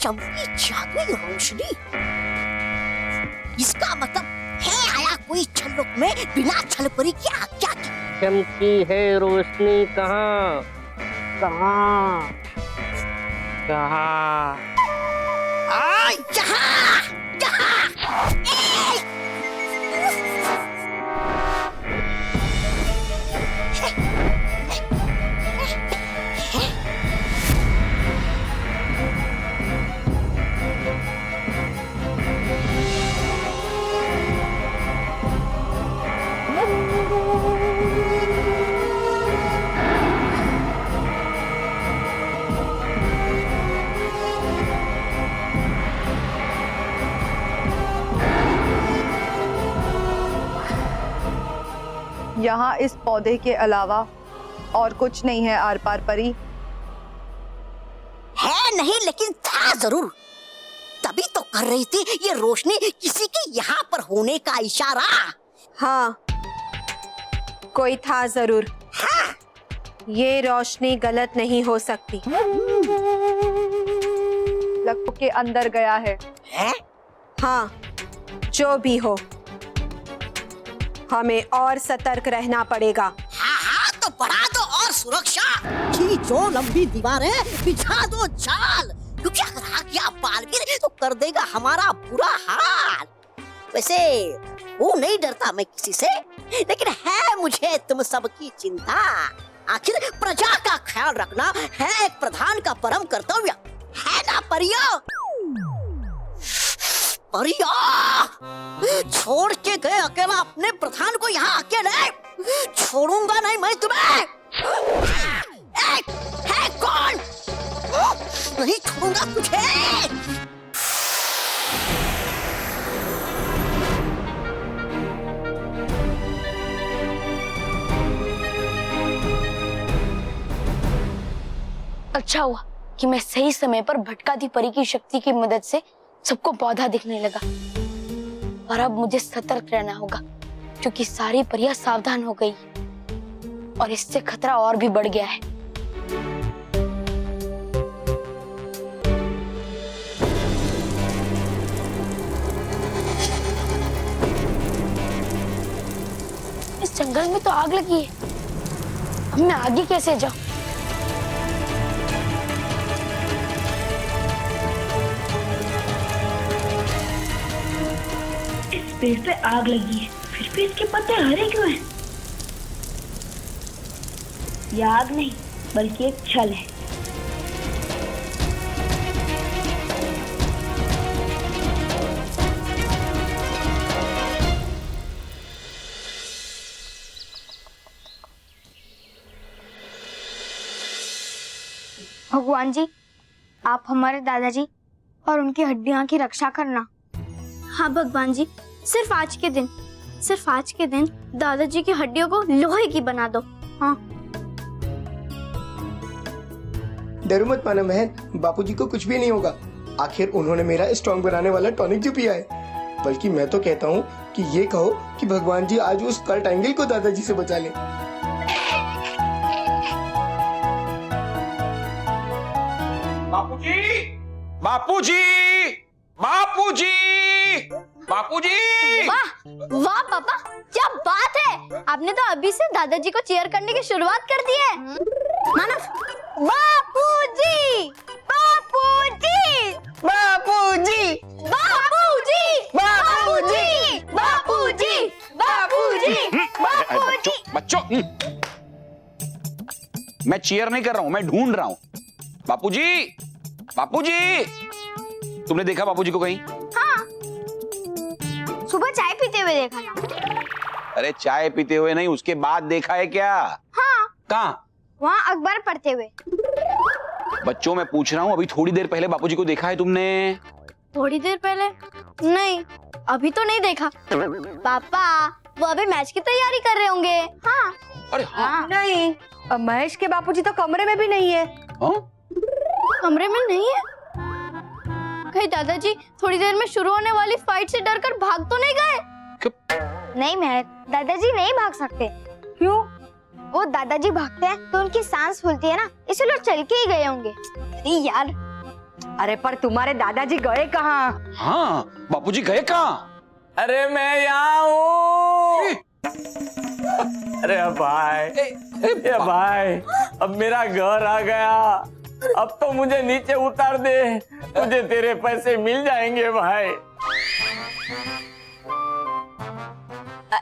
चमकी जादुई रोशनी, इसका मतलब है आया कोई छल्लोक में बिना छलपरी की आज्ञा के। चमकी है रोशनी कहाँ कहाँ कहाँ? यहाँ यहाँ। यहाँ इस पौधे के अलावा और कुछ नहीं है आर पार परी। है नहीं, लेकिन था जरूर, तभी तो कर रही थी ये रोशनी किसी के यहाँ पर होने का इशारा। हाँ, कोई था जरूर। हाँ। ये रोशनी गलत नहीं हो सकती। लक्ष्य के अंदर गया है। हाँ, जो भी हो, हमें और सतर्क रहना पड़ेगा। हाँ, तो बढ़ा दो और सुरक्षा, खींचो लंबी दीवारें, बिछा दो जाल, क्योंकि अगर आ गया बालवीर तो कर देगा हमारा बुरा हाल। वैसे वो नहीं डरता मैं किसी से, लेकिन है मुझे तुम सबकी चिंता। आखिर प्रजा का ख्याल रखना है एक प्रधान का परम कर्तव्य, है ना परियो? परियो, छोड़ के गए अकेला अपने प्रधान को यहाँ अकेले, छोड़ूंगा नहीं मैं तुम्हें। है कौन? नहीं छोड़ूंगा तुझे। अच्छा हुआ कि मैं सही समय पर भटकाती परी की शक्ति की मदद से सबको पौधा दिखने लगा। और अब मुझे सतर्क रहना होगा, क्योंकि सारी परियां सावधान हो गई और इससे खतरा और भी बढ़ गया है। इस जंगल में तो आग लगी है, अब मैं आगे कैसे जाऊं? पेड़ पे आग लगी है, फिर भी इसके पत्ते हरे क्यों हैं? यह आग नहीं बल्कि एक छल है। भगवान जी, आप हमारे दादाजी और उनकी हड्डियां की रक्षा करना। हाँ भगवान जी, सिर्फ आज के दिन दादाजी की हड्डियों को लोहे की बना दो। हाँ। डरो मत माना बहन, बापूजी को कुछ भी नहीं होगा। आखिर उन्होंने मेरा स्ट्रॉन्ग बनाने वाला टॉनिक जो पिया है। बल्कि मैं तो कहता हूँ कि ये कहो कि भगवान जी आज उस स्कल ट्रायंगल को दादाजी से बचा ले। बापूजी, बापूजी, बापूजी, बापूजी! वाह वाह पापा, क्या बात है! आपने तो अभी से दादाजी को चेयर करने की शुरुआत कर दी है। मानव, बापूजी, बापूजी, बापूजी, बापूजी, बापूजी, बापूजी, बापूजी, बापूजी। बच्चों, मैं चेयर नहीं कर रहा हूं, मैं ढूंढ रहा हूं। बापूजी, बापूजी, तुमने देखा बापूजी को कहीं? हाँ, सुबह चाय पीते हुए देखा था। अरे चाय पीते हुए नहीं, उसके बाद देखा है क्या? हाँ। कहाँ? वहाँ अखबार पढ़ते हुए। बच्चों, मैं पूछ रहा हूँ, अभी थोड़ी देर पहले बापूजी को देखा है तुमने? थोड़ी देर पहले? नहीं, अभी तो नहीं देखा। पापा, वो अभी मैच की तैयारी कर रहे होंगे। हाँ। अरे हाँ। नहीं, महेश के बापूजी तो कमरे में भी नहीं है। हाँ? कमरे में नहीं है? कहीं दादाजी थोड़ी देर में शुरू होने वाली फाइट से डरकर भाग तो नहीं गए? नहीं महक, दादाजी नहीं भाग सकते। क्यों? वो दादाजी भागते हैं तो उनकी सांस फूलती है ना, इसलिए लोग चल के ही गए होंगे। अरे यार, अरे पर तुम्हारे दादाजी गए कहाँ? हाँ, बापूजी गए कहाँ? अरे मैं यहाँ हूँ। अरे भाई, ये भाई, अब मेरा घर आ गया। अब तो मुझे नीचे उतार दे, मुझे तेरे पैसे मिल जाएंगे भाई।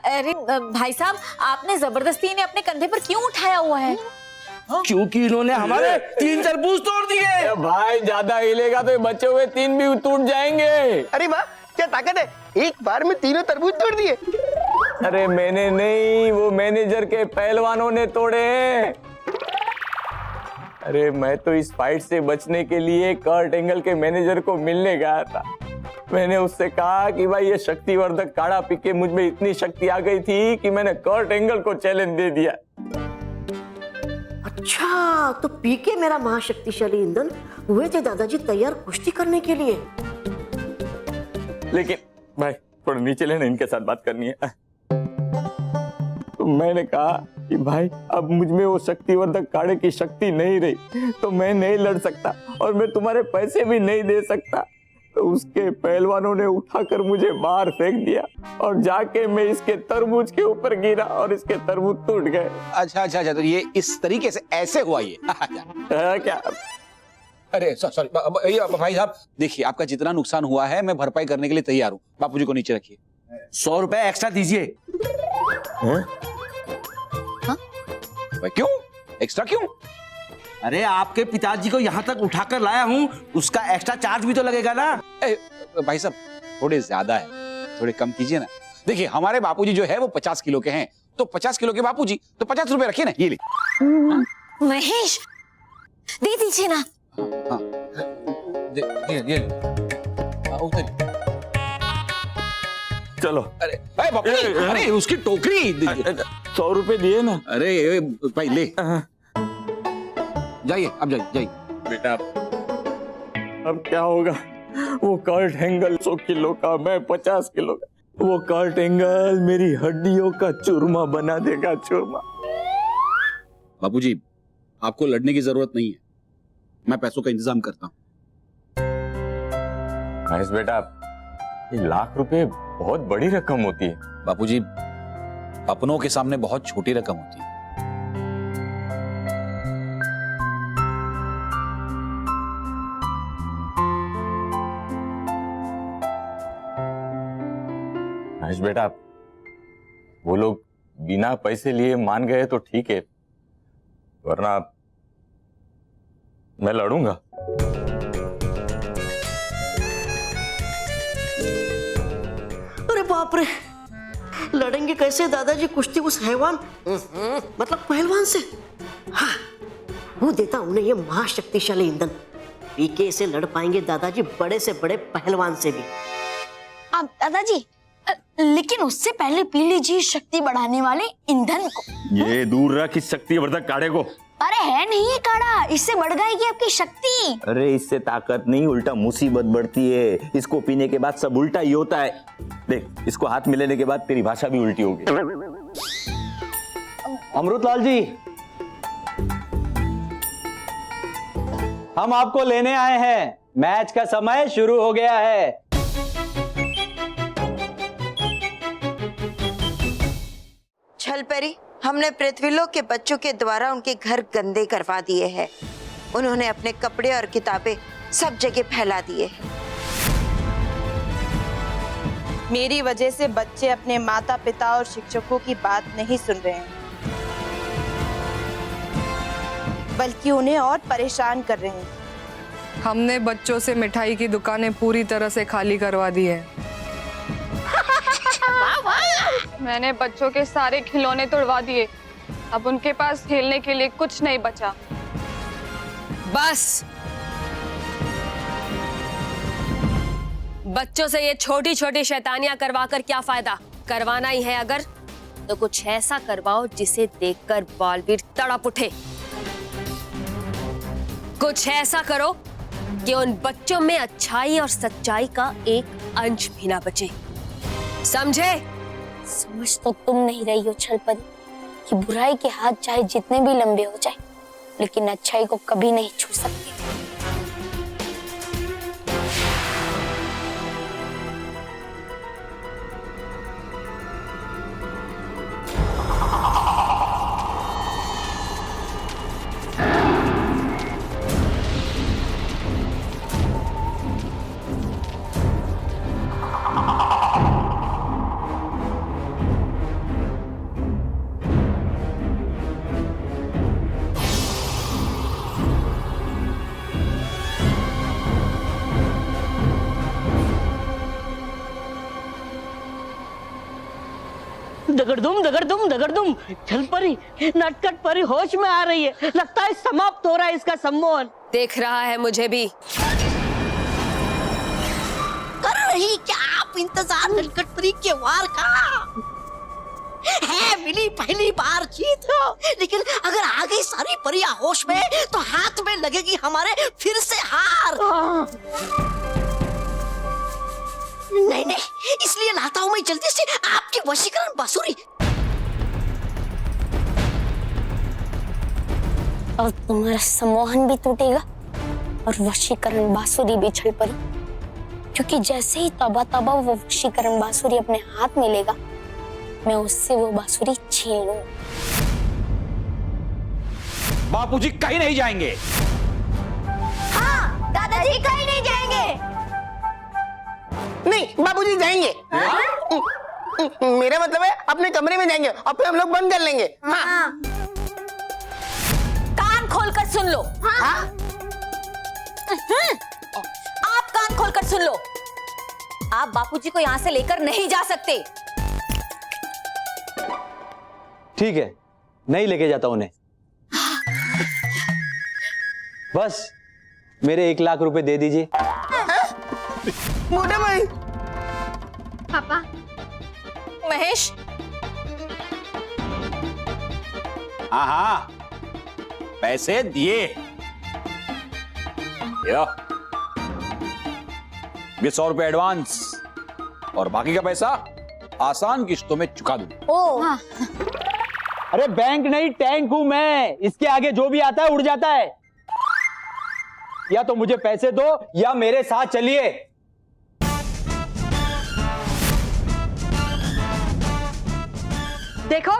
अरे भाई साहब, आपने जबरदस्ती इन्हें अपने कंधे पर क्यों उठाया हुआ है? क्योंकि इन्होंने हमारे 3 तरबूज तोड़ दिए। भाई ज्यादा हिलेगा तो ये बचे हुए 3 भी टूट जाएंगे। अरे वाह, क्या ताकत है, एक बार में 3 तरबूज तोड़ दिए। अरे मैंने नहीं, वो मैनेजर के पहलवानों ने तोड़े हैं। अरे मैं तो इस फाइट से बचने के लिए कर्ट एंगल के मैनेजर को मिलने गया था। मैंने उससे कहा कि भाई ये शक्तिवर्धक काढ़ा पी के मुझ में इतनी शक्ति आ गई थी कि मैंने कर्ट एंगल को चैलेंज दे दिया। अच्छा, तो पी के मेरा महाशक्तिशाली ईंधन हुए थे दादाजी तैयार कुश्ती करने के लिए। लेकिन भाई थोड़ा नीचे लेना, इनके साथ बात करनी है। तो मैंने कहा कि भाई अब मुझ में वो शक्तिवर्धक काढ़े की शक्ति नहीं रही, तो मैं नहीं लड़ सकता और मैं तुम्हारे पैसे भी नहीं दे सकता। तो उसके पहलवानों ने उठाकर मुझे बाहर फेंक दिया और जाके मैं इसके तरबूज के ऊपर गिरा और इसके तरबूज टूट गए। अच्छा, तो ये इस तरीके से ऐसे हुआ ये? क्या? अरे सॉरी भाई साहब, देखिए आपका जितना नुकसान हुआ है मैं भरपाई करने के लिए तैयार हूँ। बापूजी को नीचे रखिए। 100 रुपए एक्स्ट्रा दीजिए। क्यों एक्स्ट्रा क्यों? अरे आपके पिताजी को यहाँ तक उठाकर लाया हूँ, उसका एक्स्ट्रा चार्ज भी तो लगेगा ना। भाई साहब थोड़े ज्यादा है, थोड़े कम कीजिए ना। देखिए हमारे बापूजी जो है वो 50 किलो के हैं, तो 50 किलो के बापूजी तो 50 रुपए रखिए ना। ये ले। महेश, दे दीजिए ना। हाँ, ये चलो। अरे बापूजी, अरे उसकी टोकरी 100 रुपए दिए ना। अरे भाई ले जाइए, अब जाइए बेटा। अब क्या होगा? वो कर्ट एंगल 100 किलो का, मैं 50 किलो का। वो कर्ट एंगल मेरी हड्डियों का चूरमा बना देगा, चूरमा। बापूजी आपको लड़ने की जरूरत नहीं है, मैं पैसों का इंतजाम करता हूँ। महेश बेटा, ये 1 लाख रुपए बहुत बड़ी रकम होती है। बापूजी अपनों के सामने बहुत छोटी रकम होती है। महेश बेटा, वो लोग बिना पैसे लिए मान गए तो ठीक है, वरना मैं लड़ूंगा। अरे बाप रे, लड़ेंगे कैसे दादाजी कुश्ती उस हैवान मतलब पहलवान से? हाँ, वो देता उन्हें ये महाशक्तिशाली ईंधन, पीके से लड़ पाएंगे दादाजी बड़े से बड़े पहलवान से भी। अब दादाजी, लेकिन उससे पहले पी लीजिए शक्ति बढ़ाने वाले ईंधन को। ये दूर रख इस शक्तिवर्धक काढ़े को। अरे है नहीं ये काढ़ा, इससे बढ़ जाएगी आपकी शक्ति। अरे इससे ताकत नहीं, उल्टा मुसीबत बढ़ती है। इसको पीने के बाद सब उल्टा ही होता है। देख, इसको हाथ में लेने के बाद तेरी भाषा भी उल्टी होगी। अमृतलाल जी, हम आपको लेने आए हैं। मैच का समय शुरू हो गया है। छलपरी, हमने पृथ्वीलोक के बच्चों के द्वारा उनके घर गंदे करवा दिए हैं। उन्होंने अपने कपड़े और किताबें सब जगह फैला दिए हैं। मेरी वजह से बच्चे अपने माता पिता और शिक्षकों की बात नहीं सुन रहे हैं, बल्कि उन्हें और परेशान कर रहे हैं। हमने बच्चों से मिठाई की दुकानें पूरी तरह से खाली करवा दी है। मैंने बच्चों के सारे खिलौने तोड़वा दिए। अब उनके पास खेलने के लिए कुछ नहीं बचा। बस, बच्चों से ये छोटी छोटी शैतानियां करवाकर क्या फायदा? करवाना ही है अगर, तो कुछ ऐसा करवाओ जिसे देखकर बालवीर तड़प उठे। कुछ ऐसा करो कि उन बच्चों में अच्छाई और सच्चाई का एक अंश भी ना बचे। समझे? समझ तो तुम नहीं रही हो छलपरी कि बुराई के हाथ चाहे जितने भी लंबे हो जाए, लेकिन अच्छाई को कभी नहीं छू सकते। दगड़दुम दगड़दुम दगड़दुम। चल परी, नटखट परी होश में आ रही है। लगता है समाप्त हो रहा है इसका सम्मोहन। देख रहा है मुझे भी। कर रही क्या आप इंतजार नटखट परी के वार का? है मिली पहली बार जीत, लेकिन अगर आ गई सारी परियां होश में तो हाथ में लगेगी हमारे फिर से हार। नहीं नहीं, इसलिए लाता हूं मैं जल्दी से आपकी वशीकरण बांसुरी। और तुम्हारा सम्मोहन भी टूटेगा और वशीकरण बांसुरी भी छल परी, क्योंकि जैसे ही तबा तबा वो वशीकरण बांसुरी अपने हाथ में लेगा, मैं उससे वो बांसुरी छीन लूंगा। बापूजी कहीं नहीं जाएंगे। हाँ, दादाजी कहीं नहीं जाएंगे। नहीं, बाबूजी जाएंगे। मेरा मतलब है अपने कमरे में जाएंगे और फिर हम लोग बंद कर लेंगे। हाँ। कान खोलकर सुन लो। हाँ? आप कान खोलकर सुन लो। आप बापूजी को यहाँ से लेकर नहीं जा सकते। ठीक है, नहीं लेके जाता उन्हें। बस मेरे 1 लाख रुपए दे दीजिए। मोटे भाई। पापा। महेश। हाँ हाँ, पैसे दिए। ये 100 रुपए एडवांस और बाकी का पैसा आसान किश्तों में चुका दूं। ओह। अरे बैंक नहीं, टैंक हूं मैं। इसके आगे जो भी आता है उड़ जाता है। या तो मुझे पैसे दो या मेरे साथ चलिए। देखो,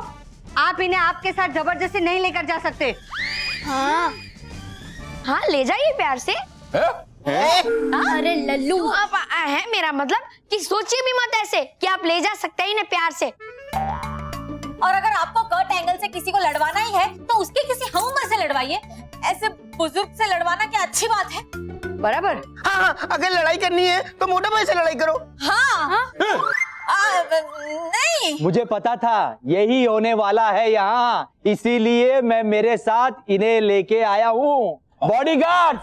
आप इन्हें आपके साथ जबरदस्ती नहीं लेकर जा सकते। हाँ, हाँ ले जाइए प्यार से। अरे लल्लू, आप है मेरा मतलब कि सोचिए भी मत ऐसे कि आप ले जा सकते हैं इन्हें प्यार से। और अगर आपको कर्ट एंगल से किसी को लड़वाना ही है तो उसके किसी हमउम्र से लड़वाइए। ऐसे बुजुर्ग से लड़वाना क्या अच्छी बात है? बराबर। हाँ, अगर लड़ाई करनी है तो मोटे भाई से लड़ाई करो। हाँ। नहीं, मुझे पता था यही होने वाला है यहाँ, इसीलिए मैं मेरे साथ इन्हें लेके आया हूँ। बॉडीगार्ड।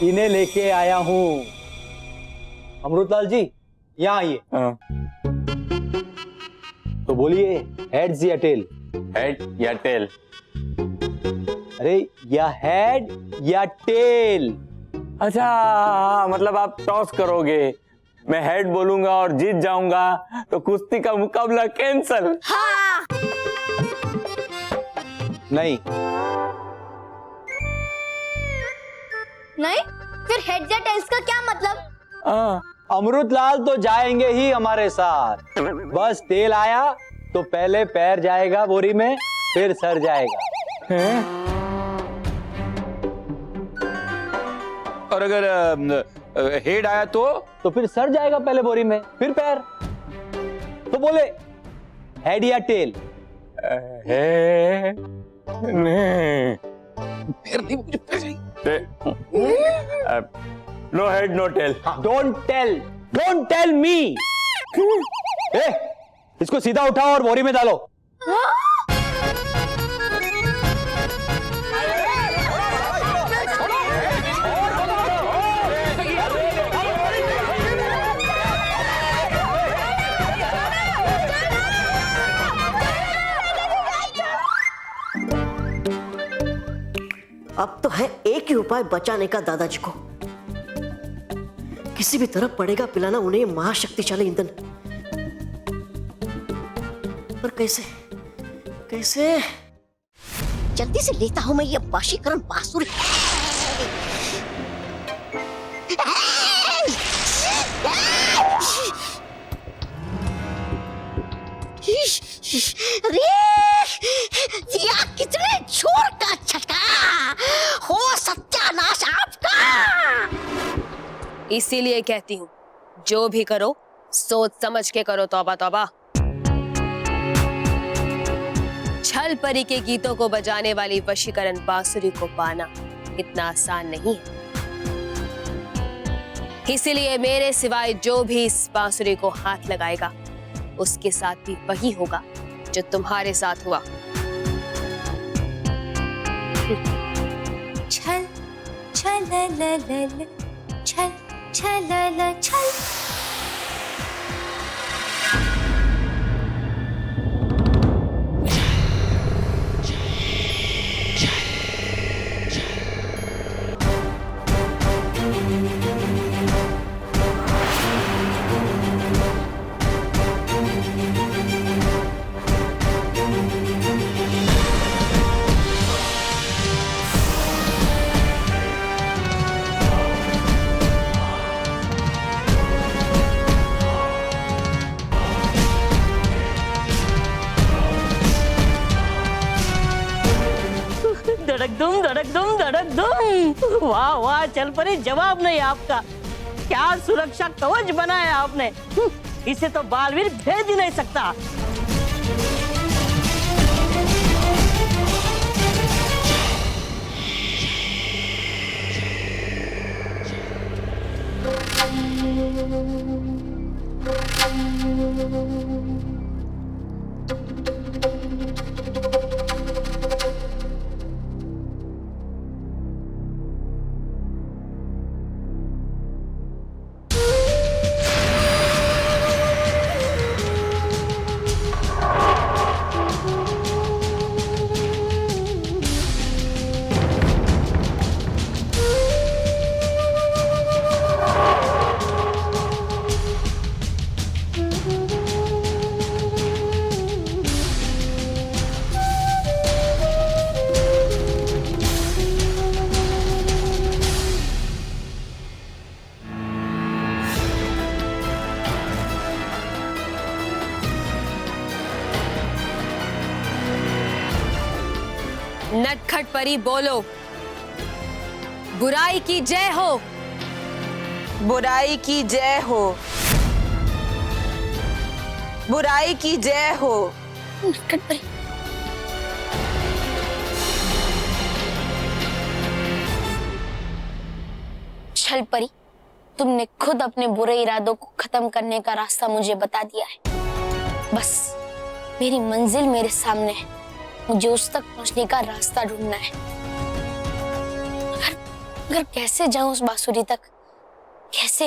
इन्हें लेके आया हूँ। अमृतलाल जी, यहाँ आइए। तो बोलिए, हेड्स या टेल? हेड या टेल? अरे या हेड या टेल? अच्छा, मतलब आप टॉस करोगे। मैं हेड बोलूंगा और जीत जाऊंगा तो कुश्ती का मुकाबला कैंसल। हाँ। नहीं। नहीं, फिर हेड्स या टेल्स का क्या मतलब? अमृतलाल तो जाएंगे ही हमारे साथ। बस टेल आया तो पहले पैर जाएगा बोरी में, फिर सर जाएगा। और अगर हेड आया तो फिर सर जाएगा पहले बोरी में, फिर पैर। तो बोले हेड या tail? No head no tail. Don't tell me. इसको सीधा उठाओ और बोरी में डालो। अब तो है एक ही उपाय बचाने का दादाजी को। किसी भी तरह पड़ेगा पिलाना उन्हें महाशक्तिशाली ईंधन। पर कैसे कैसे? जल्दी से लेता हूं मैं ये वशीकरण बांसुरी। अरे दिया कितने जोर का झटका हो, सत्यानाश आपका। इसीलिए कहती हूँ, जो भी करो सोच समझ के करो। तौबा तौबा। छल परी के गीतों को बजाने वाली वशीकरण बांसुरी को पाना इतना आसान नहीं है। इसीलिए मेरे सिवाय जो भी इस बांसुरी को हाथ लगाएगा उसके साथ भी वही होगा जो तुम्हारे साथ हुआ। छल छल ल ल छल छल ल छल। धड़क दुम। वाह वाह चल परी, जवाब नहीं आपका। क्या सुरक्षा कवच बनाया आपने। इसे तो बालवीर भेज ही नहीं सकता। नटखट परी बोलो, बुराई की जय हो। बुराई की जय हो। बुराई की जय हो। नटखट परी। छल परी, तुमने खुद अपने बुरे इरादों को खत्म करने का रास्ता मुझे बता दिया है। बस मेरी मंजिल मेरे सामने है, मुझे उस तक पहुंचने का रास्ता ढूंढना है। अगर कैसे जाऊं उस बांसुरी तक, कैसे?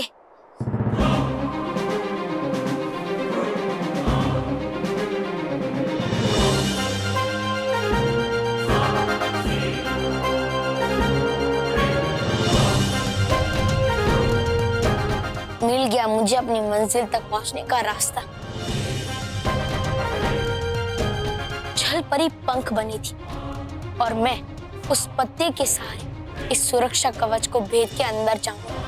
मिल गया मुझे अपनी मंजिल तक पहुंचने का रास्ता। छल परी पंख बनी थी और मैं उस पत्ते के सहारे इस सुरक्षा कवच को भेद के अंदर जाऊंगा।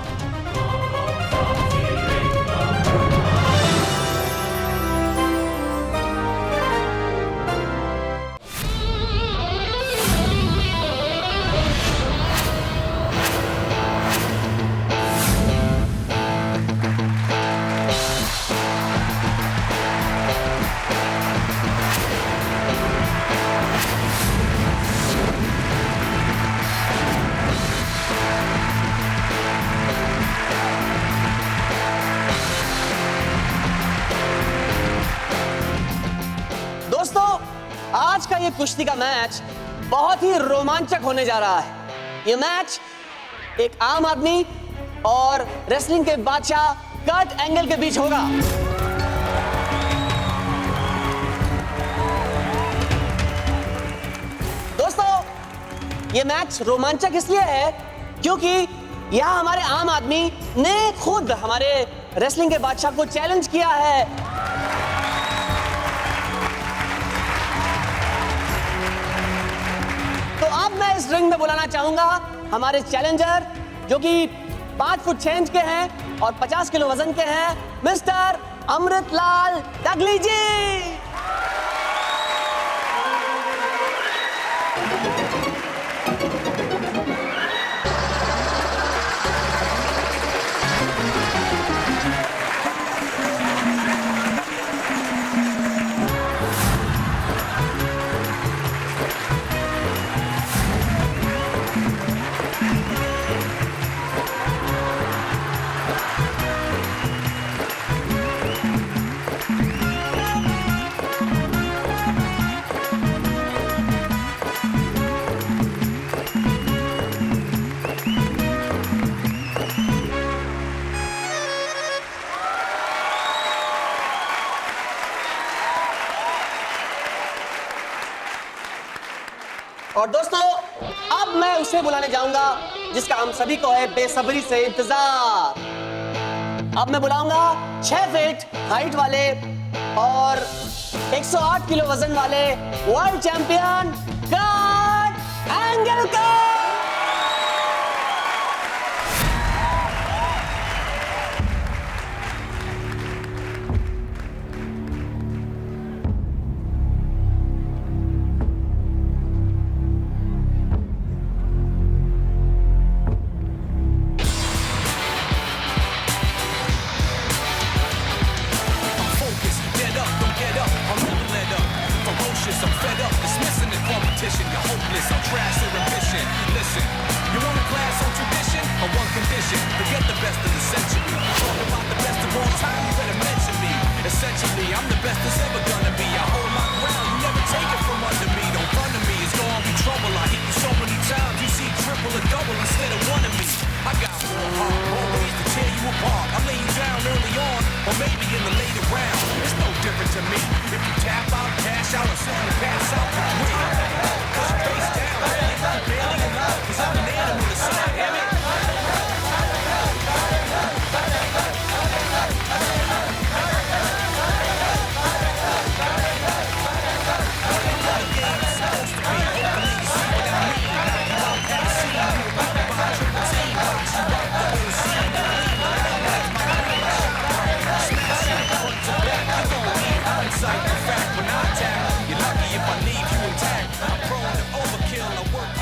आज का ये कुश्ती का मैच बहुत ही रोमांचक होने जा रहा है। ये मैच एक आम आदमी और रेसलिंग के बादशाह कर्ट एंगल के बीच होगा। दोस्तों, ये मैच रोमांचक इसलिए है क्योंकि यहां हमारे आम आदमी ने खुद हमारे रेसलिंग के बादशाह को चैलेंज किया है। तो अब मैं इस रिंग में बुलाना चाहूंगा हमारे चैलेंजर, जो कि 5 फुट 6 इंच के हैं और 50 किलो वजन के हैं, मिस्टर अमृतलाल दगली जी। और दोस्तों अब मैं उसे बुलाने जाऊंगा जिसका हम सभी को है बेसब्री से इंतजार। अब मैं बुलाऊंगा 6 फीट हाइट वाले और 108 किलो वजन वाले वर्ल्ड चैंपियन कर्ट एंगल को।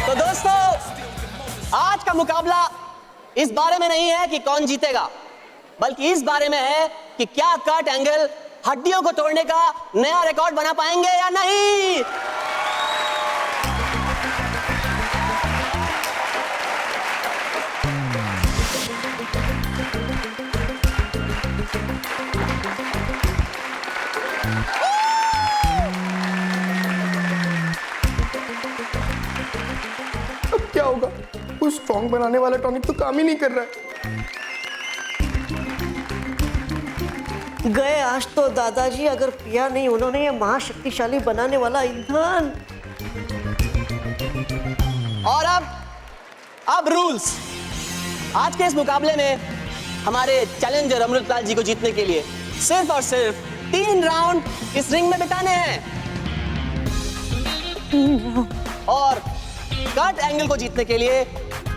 तो दोस्तों आज का मुकाबला इस बारे में नहीं है कि कौन जीतेगा, बल्कि इस बारे में है कि क्या कर्ट एंगल हड्डियों को तोड़ने का नया रिकॉर्ड बना पाएंगे या नहीं। क्या होगा? वो स्ट्रॉन्ग बनाने वाला टॉनिक तो काम ही नहीं कर रहा है। गए आज तो दादाजी, अगर पिया नहीं उन्होंने ये महाशक्तिशाली बनाने वाला ईंधन। और अब रूल्स। आज के इस मुकाबले में हमारे चैलेंजर अमृतलाल जी को जीतने के लिए सिर्फ और सिर्फ 3 राउंड इस रिंग में बिताने हैं और कर्ट एंगल को जीतने के लिए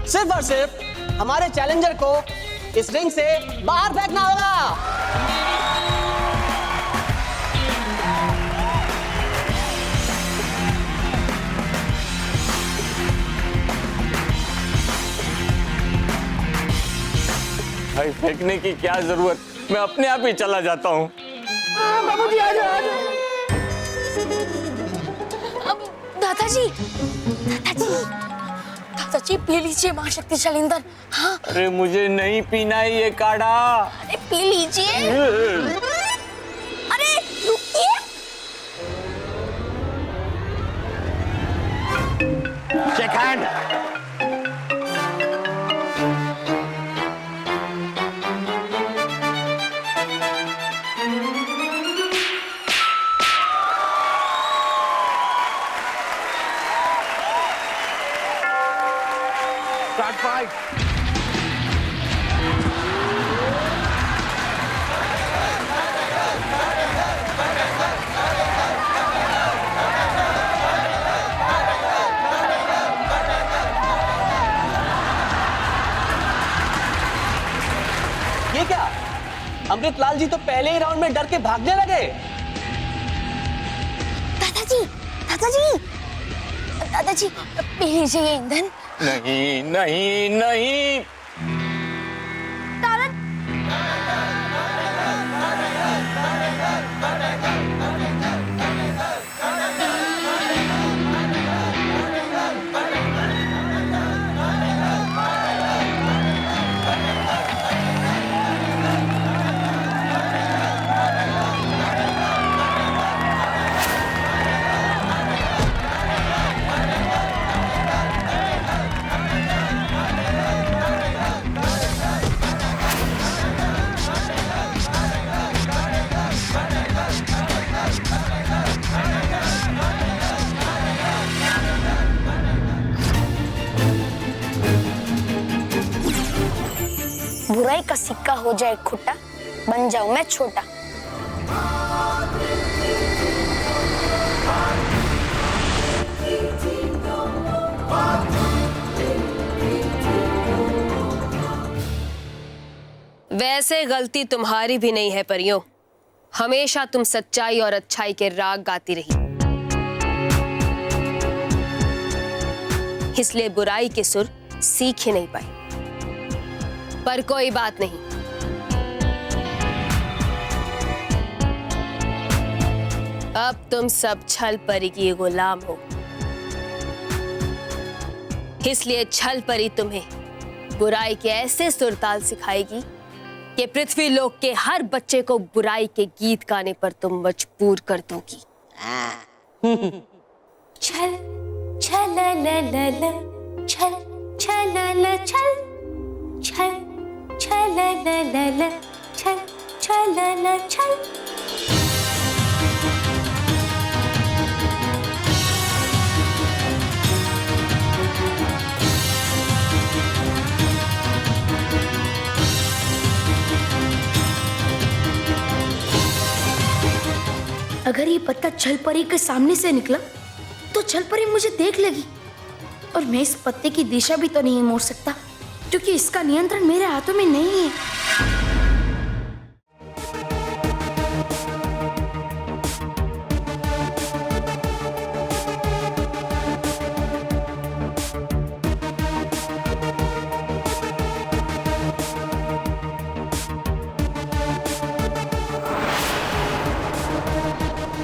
सिर्फ और सिर्फ हमारे चैलेंजर को इस रिंग से बाहर फेंकना होगा। भाई फेंकने की क्या जरूरत, मैं अपने आप ही चला जाता हूँ। बाबूजी आ जाओ। दादाजी दादाजी पी लीजिए महाशक्तिशाली ईंधन। हाँ अरे मुझे नहीं पीना है ये काढ़ा। अरे पी लीजिए। अरे रुकिए। Shake hand. Start fight. ये क्या, अमृतलाल जी तो पहले ही राउंड में डर के भागने लगे। दादाजी पी लीजिए ये ईंधन। नहीं नहीं नहीं। बुराई का सिक्का हो जाए खुट्टा, बन जाऊं मैं छोटा। वैसे गलती तुम्हारी भी नहीं है परियों, हमेशा तुम सच्चाई और अच्छाई के राग गाती रही, इसलिए बुराई के सुर सीख ही नहीं पाई। पर कोई बात नहीं, अब तुम सब छल परी की गुलाम हो, इसलिए छल परी तुम्हें बुराई के ऐसे सुरताल सिखाएगी कि पृथ्वी लोक के हर बच्चे को बुराई के गीत गाने पर तुम मजबूर कर दोगी। छल छल ल ल ल छल छल ल छल छल छल ल ल ल छल छल ल छल। अगर ये पत्ता छल परी के सामने से निकला तो छल परी मुझे देख लेगी और मैं इस पत्ते की दिशा भी तो नहीं मोड़ सकता क्योंकि इसका नियंत्रण मेरे हाथों में नहीं है।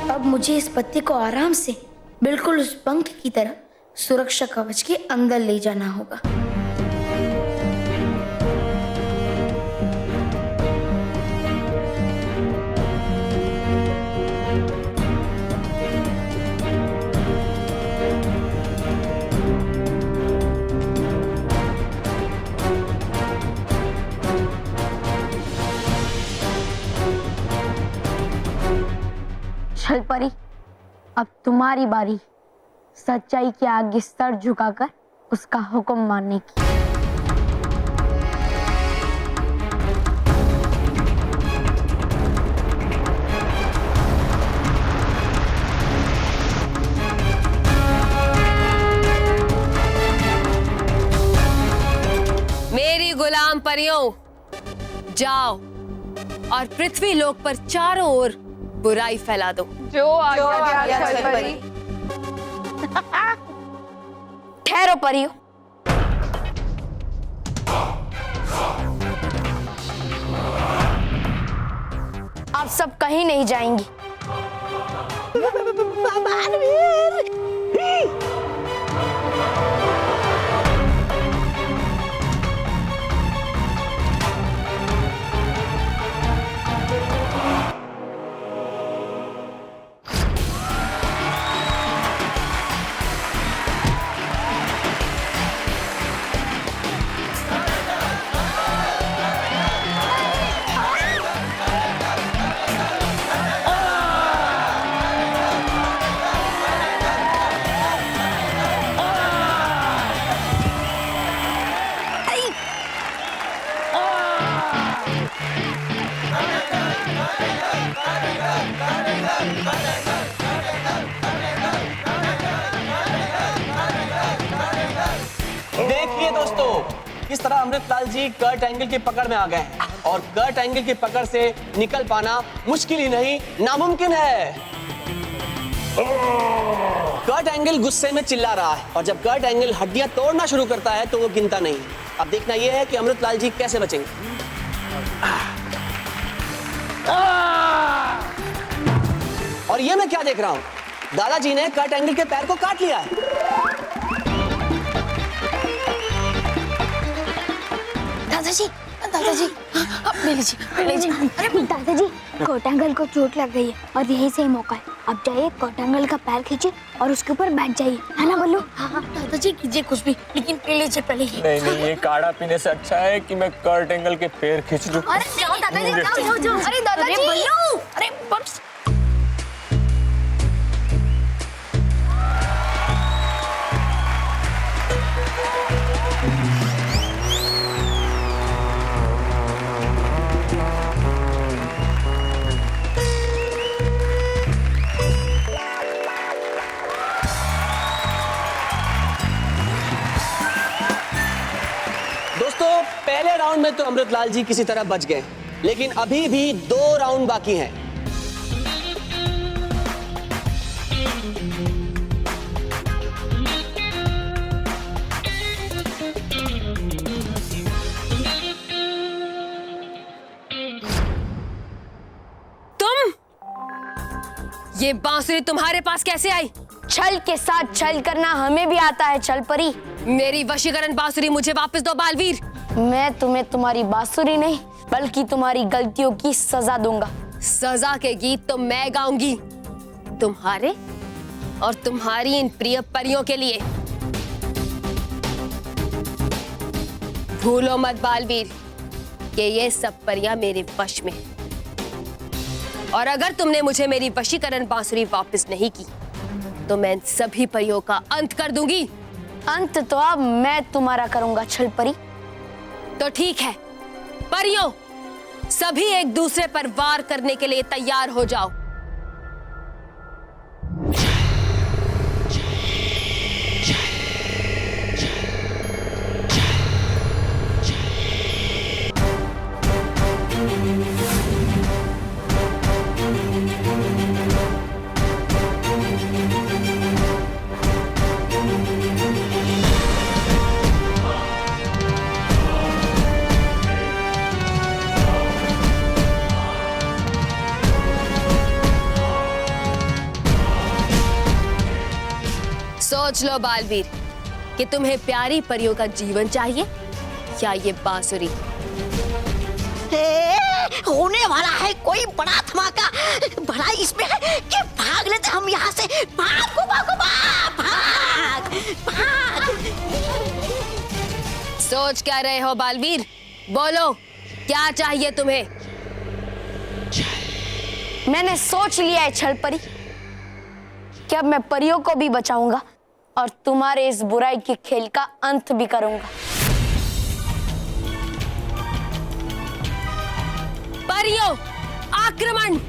अब मुझे इस पत्ते को आराम से बिल्कुल उस पंख की तरह सुरक्षा कवच के अंदर ले जाना होगा। छल परी, अब तुम्हारी बारी सच्चाई के आगे सर झुकाकर उसका हुक्म मानने की। मेरी गुलाम परियों, जाओ और पृथ्वी लोक पर चारों ओर बुराई फैला दो। जो आज्ञा छल परी। ठहरो परियों, आप सब कहीं नहीं जाएंगी। देखिए दोस्तों, किस तरह अमृतलाल जी कर्ट एंगल की पकड़ में आ गए हैं और कर्ट एंगल की पकड़ से निकल पाना मुश्किल ही नहीं नामुमकिन है। कर्ट एंगल गुस्से में चिल्ला रहा है और जब कर्ट एंगल हड्डियां तोड़ना शुरू करता है तो वो गिनता नहीं। अब देखना यह है कि अमृतलाल जी कैसे बचेंगे। और ये मैं क्या देख रहा हूं, दादाजी ने कर्ट एंगल के पैर को काट लिया है। दादाजी, दादाजी, अब ले लीजिए। अरे दादाजी, कोटांगल को चोट लग गई है और यही सही मौका है। अब जाइए, कोटांगल का पैर खींचिए और उसके ऊपर बैठ जाइए, है ना बल्लू? हाँ दादाजी, कीजिए कुछ भी, लेकिन पी लीजिए पहले। नहीं, ये काढ़ा पीने से अच्छा है कि मैं कर्ट एंगल के पैर खींच लूं। अरे जाओ दादाजी, जाओ। अरे दादाजी, बल्लू, अरे बस। में तो अमृतलाल जी किसी तरह बच गए, लेकिन अभी भी 2 राउंड बाकी हैं। तुम, ये बांसुरी तुम्हारे पास कैसे आई? छल के साथ छल करना हमें भी आता है छल परी। मेरी वशीकरण बांसुरी मुझे वापस दो बालवीर। मैं तुम्हें तुम्हारी बांसुरी नहीं बल्कि तुम्हारी गलतियों की सजा दूंगा। सजा के गीत तो मैं गाऊंगी, तुम्हारे और तुम्हारी इन प्रिय परियों के लिए। भूलो मत बालवीर कि ये सब परियां मेरे वश में, और अगर तुमने मुझे मेरी वशीकरण बांसुरी वापस नहीं की तो मैं इन सभी परियों का अंत कर दूंगी। अंत तो अब मैं तुम्हारा करूंगा छल परी। तो ठीक है परियों, सभी एक दूसरे पर वार करने के लिए तैयार हो जाओ। सोच लो बालवीर कि तुम्हें प्यारी परियों का जीवन चाहिए या ये बांसुरी। होने वाला है कोई बड़ा धमाका। भलाई इसमें है कि भाग लेते हम यहाँ से। भाग भाग भाग भाग। सोच क्या रहे हो बालवीर? बोलो क्या चाहिए तुम्हें? मैंने सोच लिया है छल परी कि अब मैं परियों को भी बचाऊंगा और तुम्हारे इस बुराई के खेल का अंत भी करूंगा। परियों आक्रमण!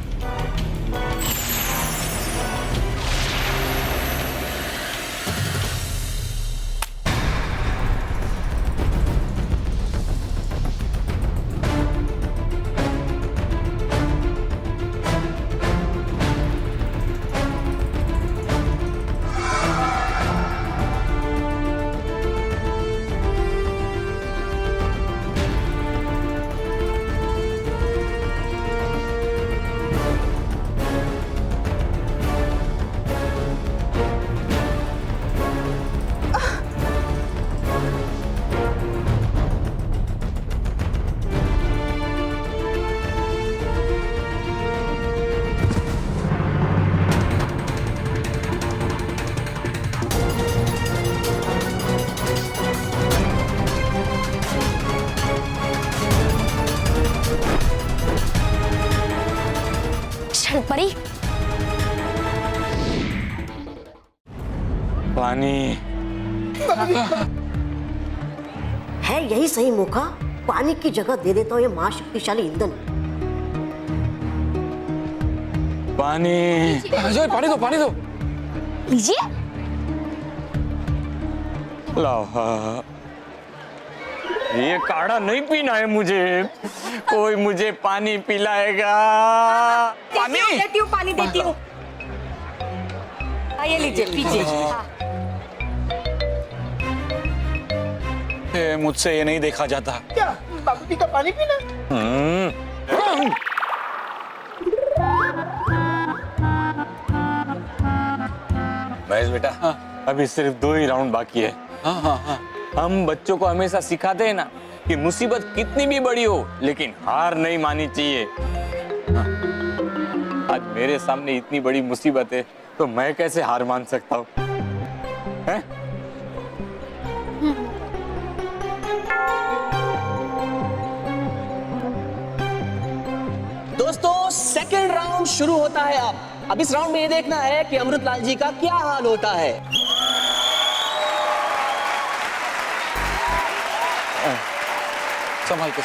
परी पानी है यही सही मौका। पानी की जगह दे देता हूँ ये महाशक्तिशाली ईंधन। पानी पानी दो, पानी दो। लीजिए। लाओ। ये काढ़ा नहीं पीना है मुझे, कोई मुझे पानी पिलाएगा। पानी देती हूँ, पानी देती हूँ। ये लीजिए पीजिए। मुझसे ये नहीं देखा जाता। क्या बाबूजी का पानी पीना? महेश बेटा, अभी सिर्फ 2 ही राउंड बाकी है। हम बच्चों को हमेशा सिखाते हैं ना कि मुसीबत कितनी भी बड़ी हो लेकिन हार नहीं माननी चाहिए। आज मेरे सामने इतनी बड़ी मुसीबत है तो मैं कैसे हार मान सकता हूँ? दोस्तों सेकंड राउंड शुरू होता है। अब इस राउंड में ये देखना है कि अमृतलाल जी का क्या हाल होता है। संभाल के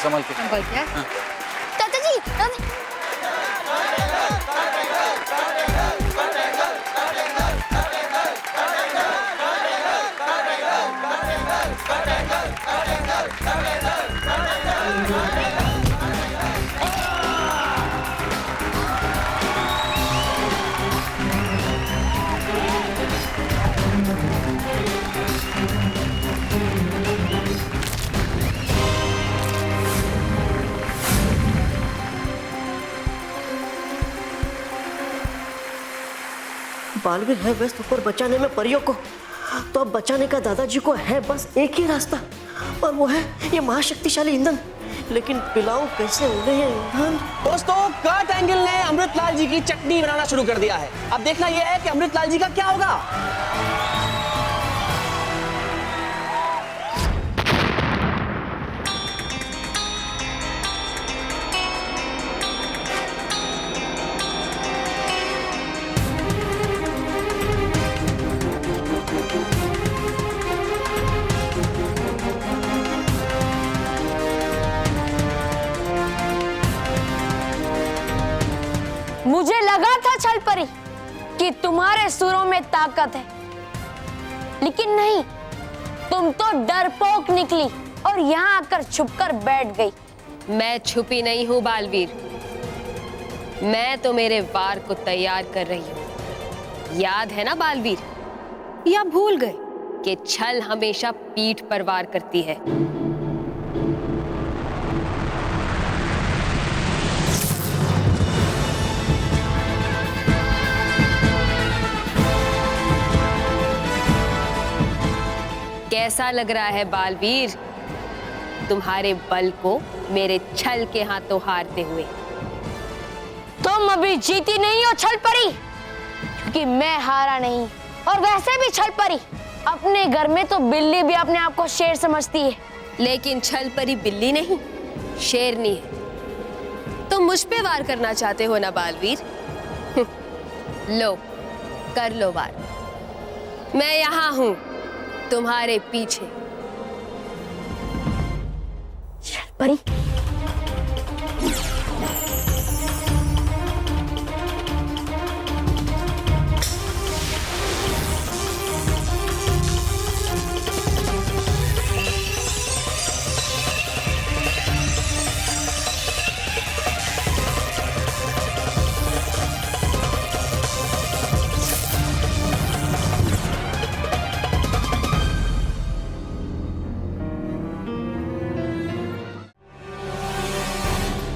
चाचा जी बालवीर है व्यस्त ऊपर बचाने में परियों को, तो अब बचाने का दादाजी को है बस एक ही रास्ता, और वो है ये महाशक्तिशाली ईंधन। लेकिन पिलाऊं कैसे उन्हें ये ईंधन? दोस्तों, कर्ट एंगल ने अमृतलाल जी की चटनी बनाना शुरू कर दिया है। अब देखना यह है कि अमृतलाल जी का क्या होगा। मुझे लगा था छल परी कि तुम्हारे सुरों में ताकत है, लेकिन नहीं, तुम तो डरपोक निकली और यहाँ आकर छुपकर बैठ गई। मैं छुपी नहीं हूँ बालवीर, मैं तो मेरे वार को तैयार कर रही हूँ। याद है ना बालवीर, या भूल गए कि छल हमेशा पीठ पर वार करती है। कैसा लग रहा है बालवीर, तुम्हारे बल को मेरे छल के हाथों हारते हुए? तुम अभी जीती नहीं हो छल परी, क्योंकि मैं हारा नहीं। और वैसे भी छल परी, अपने घर में तो बिल्ली भी अपने आप को शेर समझती है, लेकिन छल परी बिल्ली नहीं, शेरनी है। तुम मुझ पे वार करना चाहते हो ना बालवीर? लो, कर लो वार। मैं यहाँ हूँ तुम्हारे पीछे। परी,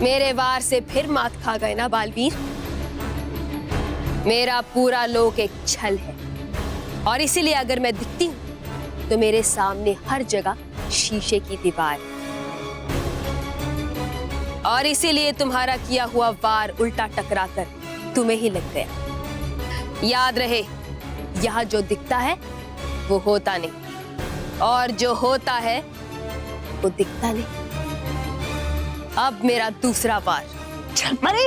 मेरे वार से फिर मात खा गए ना बालवीर? मेरा पूरा लोक एक छल है, और इसीलिए अगर मैं दिखती हूं तो मेरे सामने हर जगह शीशे की दीवार है। और इसीलिए तुम्हारा किया हुआ वार उल्टा टकराकर तुम्हें ही लग गया। याद रहे, यहां जो दिखता है वो होता नहीं, और जो होता है वो दिखता नहीं। अब मेरा दूसरा वार। छल परी,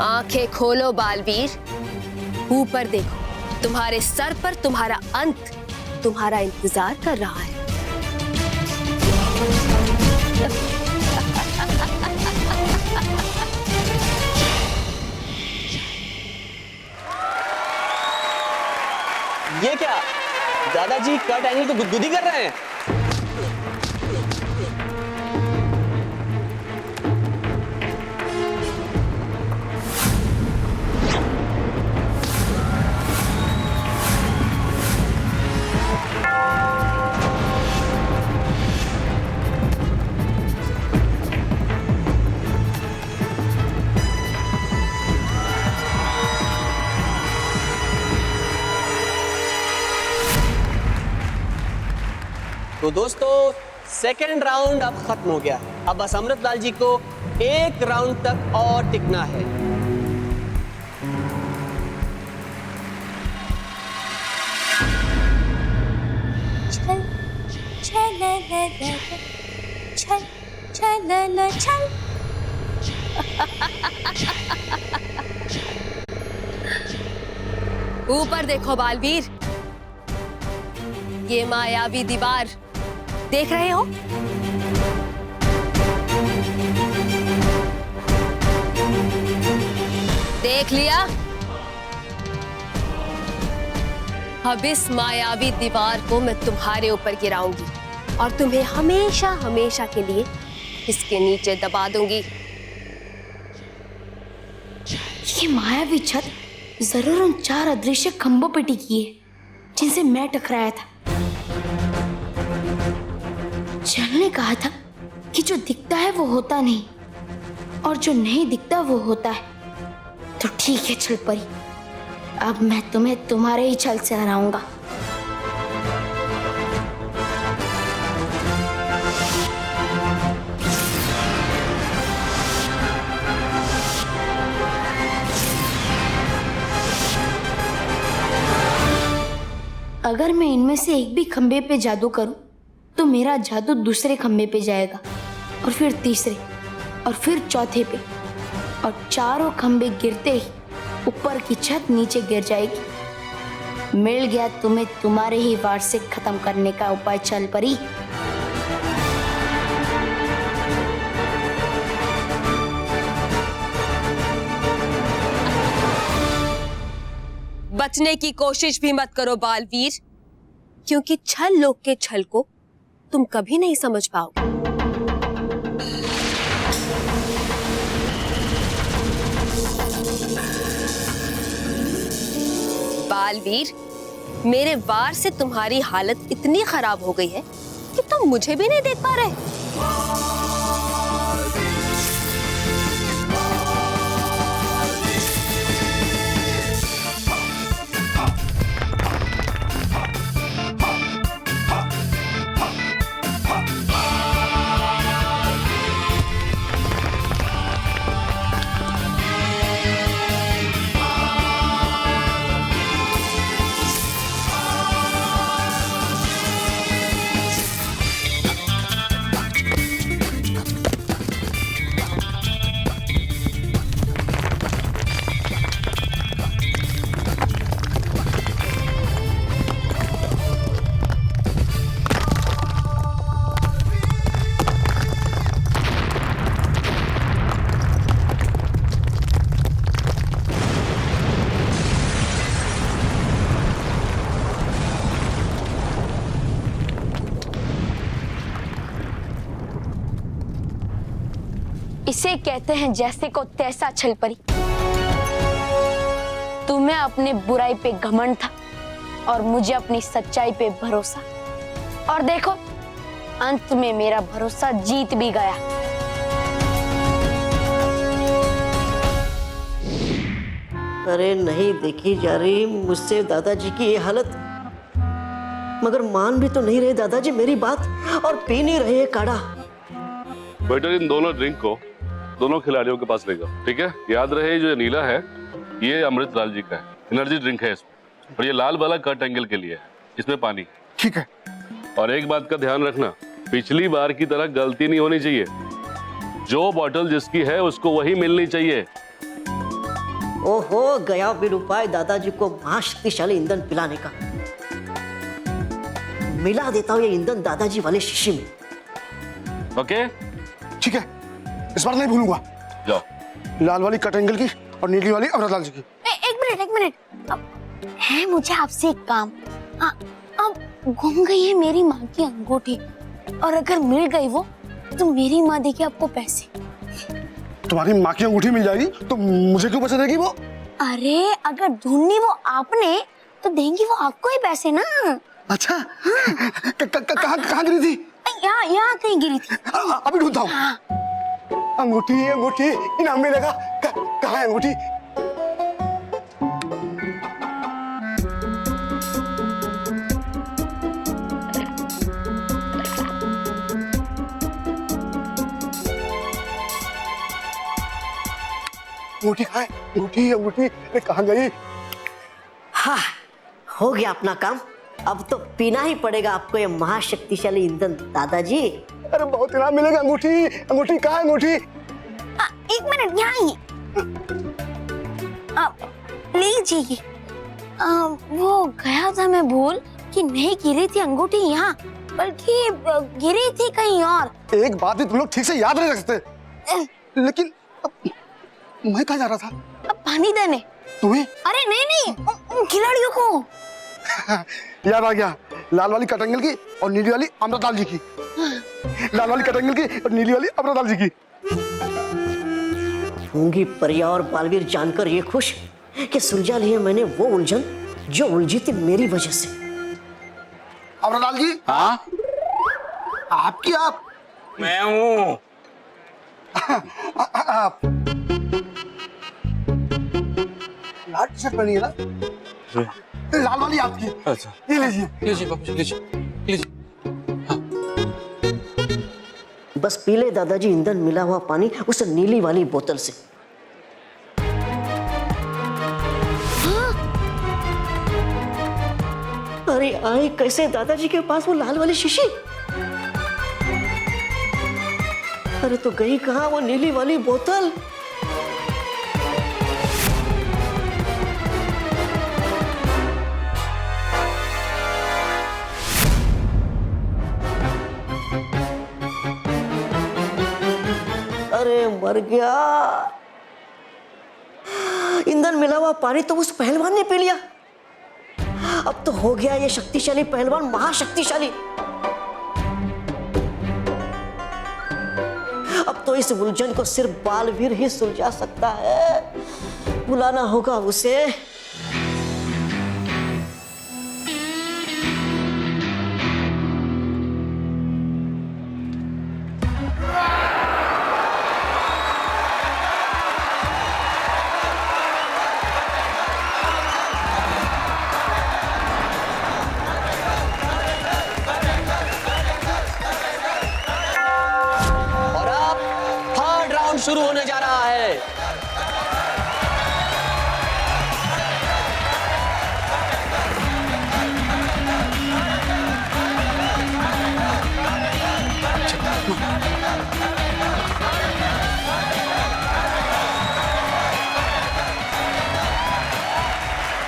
आंखें खोलो बालवीर, ऊपर देखो, तुम्हारे सर पर तुम्हारा अंत तुम्हारा इंतजार कर रहा है। ये क्या, दादाजी कर्ट एंगल को गुदगुदी कर रहे हैं? तो दोस्तों, सेकेंड राउंड अब खत्म हो गया। अब बस अमृतलाल जी को एक राउंड तक और टिकना है। छल छल छल छल छल ऊपर देखो बालवीर, ये मायावी दीवार देख रहे हो? देख लिया? अब इस मायावी दीवार को मैं तुम्हारे ऊपर गिराऊंगी और तुम्हें हमेशा हमेशा के लिए इसके नीचे दबा दूंगी। ये मायावी छत जरूर उन 4 अदृश्य खंभों पे टिकी है जिनसे मैं टकराया था। चल ने कहा था कि जो दिखता है वो होता नहीं और जो नहीं दिखता वो होता है। तो ठीक है छल परी, अब मैं तुम्हें तुम्हारे ही छल से हराऊंगा। अगर मैं इनमें से एक भी खंबे पे जादू करूं तो मेरा जादू दूसरे खंबे पे जाएगा और फिर तीसरे और फिर चौथे पे, और चारों खंबे गिरते ही ऊपर की छत नीचे गिर जाएगी। मिल गया तुम्हें तुम्हारे ही वार से खत्म करने का उपाय छल परी। बचने की कोशिश भी मत करो बालवीर, क्योंकि छल लोग के छल को तुम कभी नहीं समझ पाओगे। बालवीर, मेरे वार से तुम्हारी हालत इतनी खराब हो गई है कि तुम मुझे भी नहीं देख पा रहे। इसे कहते हैं जैसे को तैसा छल परी। तुम्हें अपने बुराई पे घमंड था और मुझे अपनी सच्चाई पे भरोसा, और देखो अंत में मेरा भरोसा जीत भी गया। अरे नहीं देखी जा रही मुझसे दादाजी की ये हालत, मगर मान भी तो नहीं रहे दादाजी मेरी बात और पी नहीं रहे काढ़ा। बेटर इन दोनों ड्रिंक को दोनों खिलाड़ियों के पास लेगा, ठीक है? याद रहे जो नीला है ये अमृत लाल जी का है, एनर्जी ड्रिंक है इसमें, और ये लाल वाला कट एंगल के लिए है, इसमें पानी। ठीक है। और एक बात का ध्यान रखना, पिछली बार की तरह गलती नहीं होनी चाहिए। जो बॉटल जिसकी है उसको वही मिलनी चाहिए। ओहो, गया फिर उपाय दादाजी को महाशक्तिशाली ईंधन पिलाने का। मिला देता हूँ ये ईंधन दादाजी वाले शीशी में। ओके ठीक है, इस बार नहीं भूलूंगा। जाओ। लाल वाली कट एंगल की और नीली वाली अमृत लाल जी की। एक मिनट अब है मुझे आपसे एक काम। अब गुम गई है मेरी माँ की अंगूठी, और अगर मिल गई वो तो मेरी माँ देगी आपको पैसे। तुम्हारी माँ की अंगूठी मिल जाएगी तो मुझे क्यों पैसे देगी वो? अरे अगर ढूंढनी वो आपने तो देंगी वो आपको ही पैसे ना। अच्छा कहाँ गिरी थी? यहाँ कहीं गिरी थी। अभी ढूंढता हूँ। हाँ। अंगूठी अंगूठी इनाम मिलेगा। कहाँ है अंगूठी? अंगूठी कहाँ है? अंगूठी अंगूठी कहाँ गई? हाँ, हो गया अपना काम। अब तो पीना ही पड़ेगा आपको ये महाशक्तिशाली ईंधन दादाजी। अरे बहुत इनाम मिलेगा। अंगूठी अंगूठी कहाँ है अंगूठी? एक मिनट, यहाँ ही लीजिए। वो गया था मैं भूल कि नहीं गिरी थी अंगूठी यहाँ, बल्कि गिरी थी कहीं और। एक बात भी तुम लोग ठीक से याद नहीं रखते। लेकिन मैं कहाँ जा रहा था? अब पानी देने। तुम्हें? अरे नहीं उन खिलाड़ियों को। याद आ गया, लाल वाली कटंगल की और नीली वाली अमृतलाल जी की। लाल वाली कटंगल की और नीली वाली अमृतलाल जी की। होंगी परिया और बालवीर जानकर ये खुश कि सुलझा लिया मैंने वो उलझन जो उलझी थी मेरी वजह से। अमृतलाल जी। हाँ? आपकी आप? मैं हूँ। आप लाल टी शर्ट पहनी है ना? लाल वाली आपकी। अच्छा। ये लीजिए। लीजिए बापूजी, लीजिए। बस पी ले दादाजी ईंधन मिला हुआ पानी उस नीली वाली बोतल से। हाँ? अरे आई कैसे दादाजी के पास वो लाल वाली शीशी? अरे तो गई कहाँ वो नीली वाली बोतल? अरे मर गया। ईंधन मिला हुआ पानी तो उस पहलवान ने पी लिया। अब तो हो गया ये शक्तिशाली पहलवान महाशक्तिशाली। अब तो इस उलझन को सिर्फ बालवीर ही सुलझा सकता है। बुलाना होगा उसे। शुरू होने जा रहा है।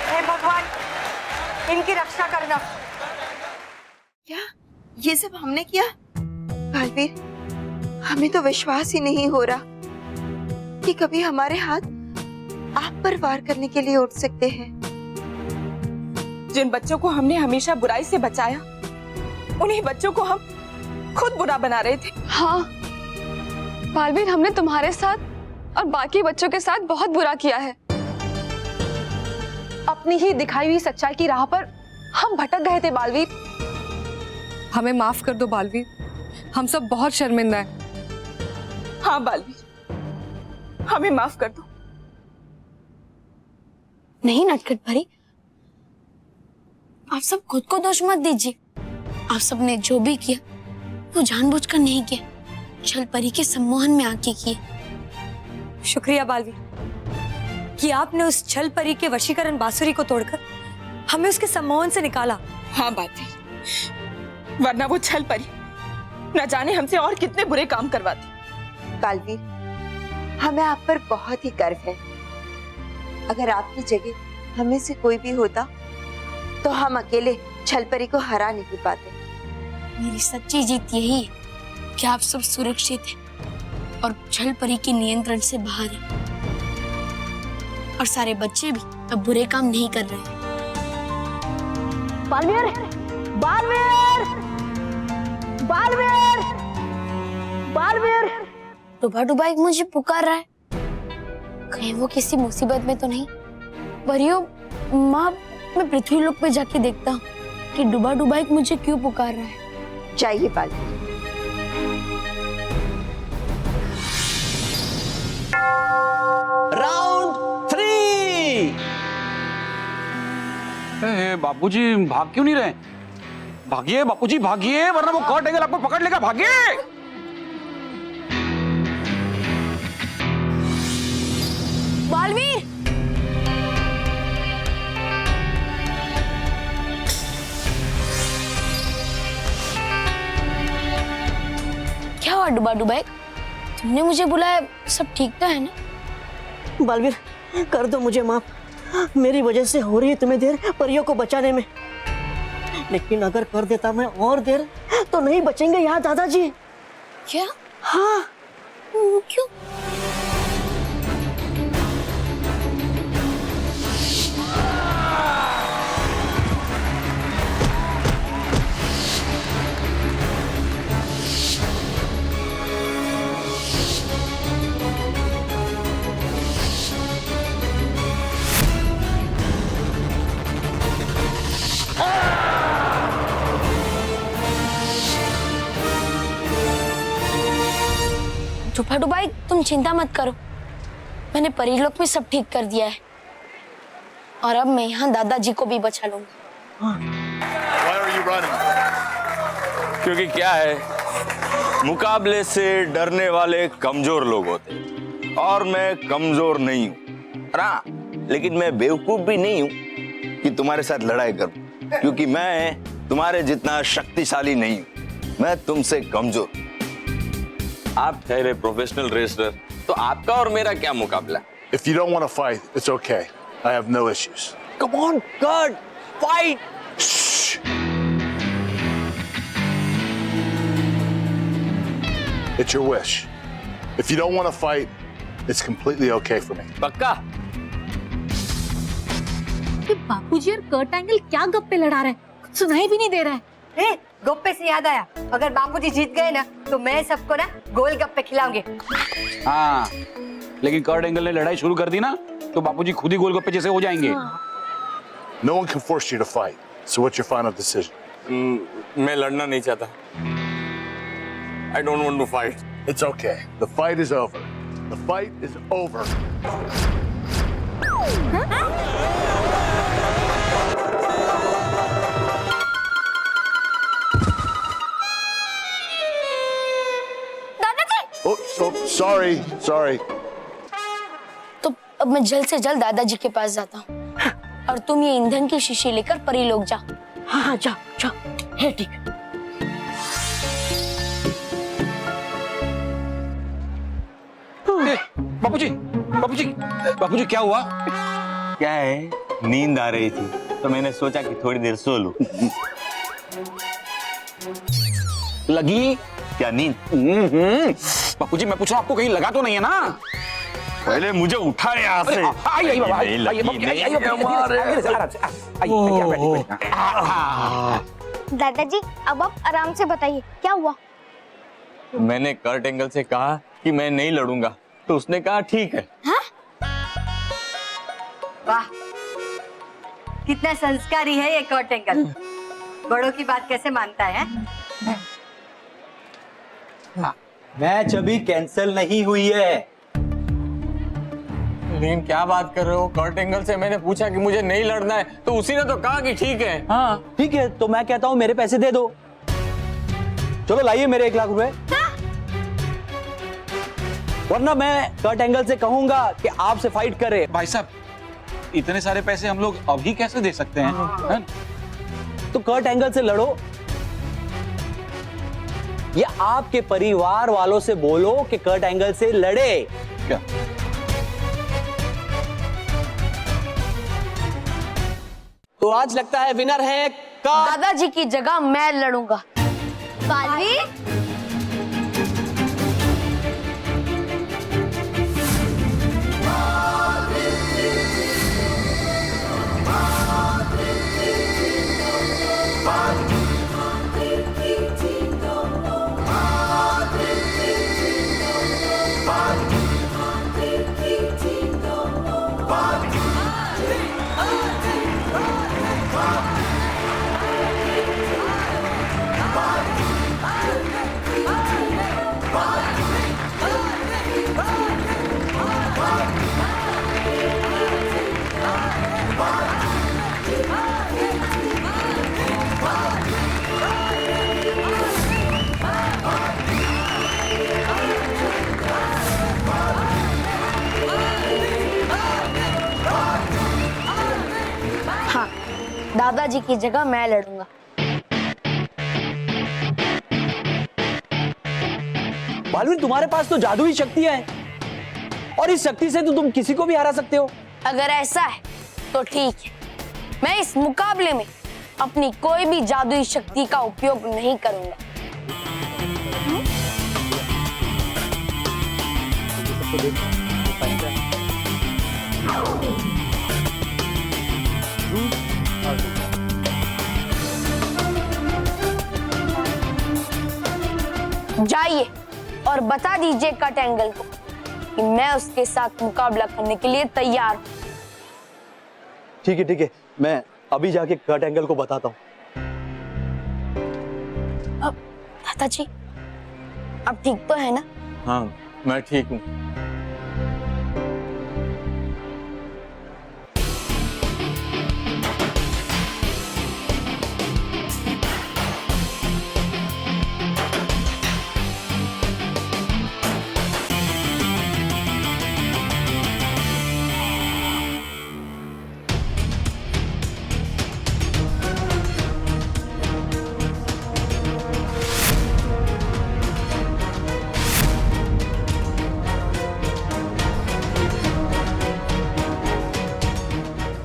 हे भगवान, इनकी रक्षा करना। क्या ये सब हमने किया? बालवीर, हमें तो विश्वास ही नहीं हो रहा कि कभी हमारे हाथ आप पर वार करने के लिए उठ सकते हैं। जिन बच्चों को हमने हमेशा बुराई से बचाया, उन्हीं बच्चों को हम खुद बुरा बना रहे थे। हाँ बालवीर, हमने तुम्हारे साथ और बाकी बच्चों के साथ बहुत बुरा किया है। अपनी ही दिखाई हुई सच्चाई की राह पर हम भटक गए थे बालवीर। हमें माफ कर दो बालवीर, हम सब बहुत शर्मिंदा हैं। हाँ बालवीर, हमें माफ कर दो। नहीं नटखट भरी, आप सब खुद को दोष मत दीजिए। आप सबने जो भी किया वो जानबूझकर नहीं किया, छल परी के सम्मोहन में आके किए। शुक्रिया बालवीर कि आपने उस छल परी के वशीकरण बांसुरी को तोड़कर हमें उसके सम्मोहन से निकाला। हाँ बालवीर, वरना वो छल परी न जाने हमसे और कितने बुरे काम करवाती। बालवीर, हमें आप पर बहुत ही गर्व है। अगर आपकी जगह हमें से कोई भी होता तो हम अकेले छलपरी को हरा नहीं पाते। मेरी सच्ची जीत यही है कि आप सब सुरक्षित हैं और छलपरी के नियंत्रण से बाहर हैं और सारे बच्चे भी अब बुरे काम नहीं कर रहे हैं। बालवीर, बालवीर, बालवीर, बालवीर। डुबा डुबा एक मुझे पुकार रहा है, कहीं वो किसी मुसीबत में तो नहीं। परियो माँ, मैं पृथ्वी लोक पे जाके देखता हूँ कि डुबा डुबा एक मुझे क्यों पुकार रहा है। चाहिए बालवीर। राउंड 3। बापूजी भाग क्यों नहीं रहे? भागिए बापूजी, भागिए, वरना वो कर्ट एंगल आपको पकड़ लेगा। भागिए। बालवीर, क्या हुआ डुबा डुबा? तुमने मुझे बुलाया, सब ठीक तो है ना? बालवीर, कर दो मुझे माफ। मेरी वजह से हो रही है तुम्हें देर परियों को बचाने में, लेकिन अगर कर देता मैं और देर तो नहीं बचेंगे यहाँ दादाजी। क्या? हाँ। क्यों? चुपाटू भाई तुम चिंता मत करो, मैंने परिलोक में सब ठीक कर दिया है और अब मैं यहाँ दादाजी को भी बचा लूंगा। क्योंकि क्या है, मुकाबले से डरने वाले कमजोर लोग होते हैं और मैं कमजोर नहीं हूँ। लेकिन मैं बेवकूफ भी नहीं हूँ कि तुम्हारे साथ लड़ाई करूं, क्योंकि मैं तुम्हारे जितना शक्तिशाली नहीं हूँ, मैं तुमसे कमजोर। आप ठहरे प्रोफेशनल रेसलर, तो आपका और मेरा क्या मुकाबला? If you don't want to fight, it's okay. I have no issues. Come on, God, fight! Shh. It's your wish. If you don't want to fight, it's completely okay for me. पक्का? बापूजी और Kurt angle क्या गप्पे लड़ा रहे हैं, कुछ सुनाई भी नहीं दे रहा है। गप्पे से याद आया, अगर बापूजी जीत गए ना तो मैं सबको ना गोल गप्पे खिलाऊंगे। हाँ, लेकिन कर्ट एंगल ने लड़ाई शुरू कर दी ना तो बापूजी खुद ही गोलगप्पे जैसे हो जाएंगे। No one can force you to fight. So what's your final decision? मैं लड़ना नहीं चाहता। I don't want to fight. It's okay. The fight is over. The fight is over. Oh, sorry. तो अब मैं जल्द से जल्द दादाजी के पास जाता हूँ और तुम ये ईंधन की शीशी लेकर परिलोक जाओ। हाँ जाओ है ठीक। बापूजी क्या हुआ? क्या है, नींद आ रही थी तो मैंने सोचा कि थोड़ी देर सो लूं। लगी क्या नींद? बापूजी मैं पूछ रहा हूँ आपको कहीं लगा तो नहीं है ना? पहले मुझे उठा यहाँ से। दादाजी अब आप आराम से बताइए क्या हुआ? मैंने कर्ट एंगल से कहा कि मैं नहीं लड़ूंगा, तो उसने कहा ठीक है। वाह, कितना संस्कारी है ये कर्ट एंगल, बड़ों की बात कैसे मानता है? मैच अभी कैंसिल नहीं हुई है। लेकिन क्या बात कर रहे हो? कर्ट एंगल से मैंने पूछा कि मुझे नहीं लड़ना है तो उसी ने तो कहा कि ठीक है। हाँ ठीक है, तो मैं कहता हूँ मेरे पैसे दे दो। चलो लाइए मेरे 1 लाख रुपए, वरना मैं कर्ट एंगल से कहूंगा कि आपसे फाइट करे। भाई साहब इतने सारे पैसे हम लोग अभी कैसे दे सकते हैं? तो कर्ट एंगल से लड़ो या आपके परिवार वालों से बोलो कि कर्ट एंगल से लड़े। क्या? तो आज लगता है विनर है दादाजी की जगह मैं लड़ूंगा। बालवी दादाजी की जगह मैं लड़ूंगा। बालवीर तुम्हारे पास तो जादुई शक्तियां हैं और इस शक्ति से तो तुम किसी को भी हरा सकते हो। अगर ऐसा है तो ठीक है, मैं इस मुकाबले में अपनी कोई भी जादुई शक्ति का उपयोग नहीं करूंगा। जाइए और बता दीजिए कट एंगल को कि मैं उसके साथ मुकाबला करने के लिए तैयार हूं। ठीक है, मैं अभी जाके कट एंगल को बताता हूँ। दादाजी, अब ठीक तो है ना? हाँ, मैं ठीक हूँ।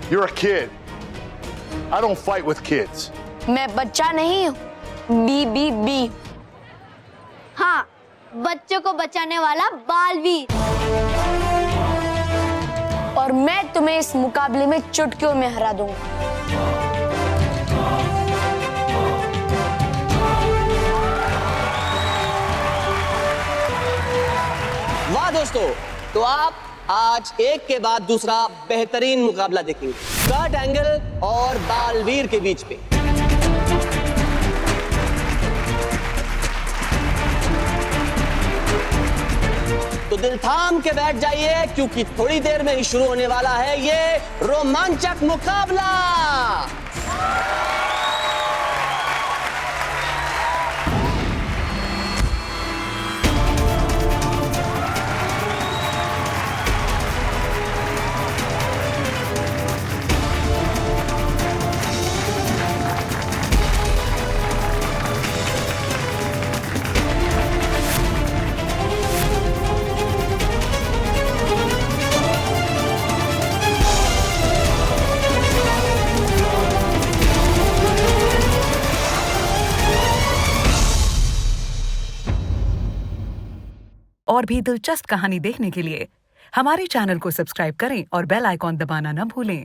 You're a kid. I don't fight with kids. मैं बच्चा नहीं हूँ, बी। हाँ, बच्चों को बचाने वाला बालवीर। और मैं तुम्हें इस मुकाबले में चुटकियों में हरा दूंगा। वाह दोस्तों, तो आप आज एक के बाद दूसरा बेहतरीन मुकाबला देखेंगे कट एंगल और बालवीर के बीच में। तो दिल थाम के बैठ जाइए, क्योंकि थोड़ी देर में ही शुरू होने वाला है ये रोमांचक मुकाबला। और भी दिलचस्प कहानी देखने के लिए हमारे चैनल को सब्सक्राइब करें और बेल आइकॉन दबाना न भूलें।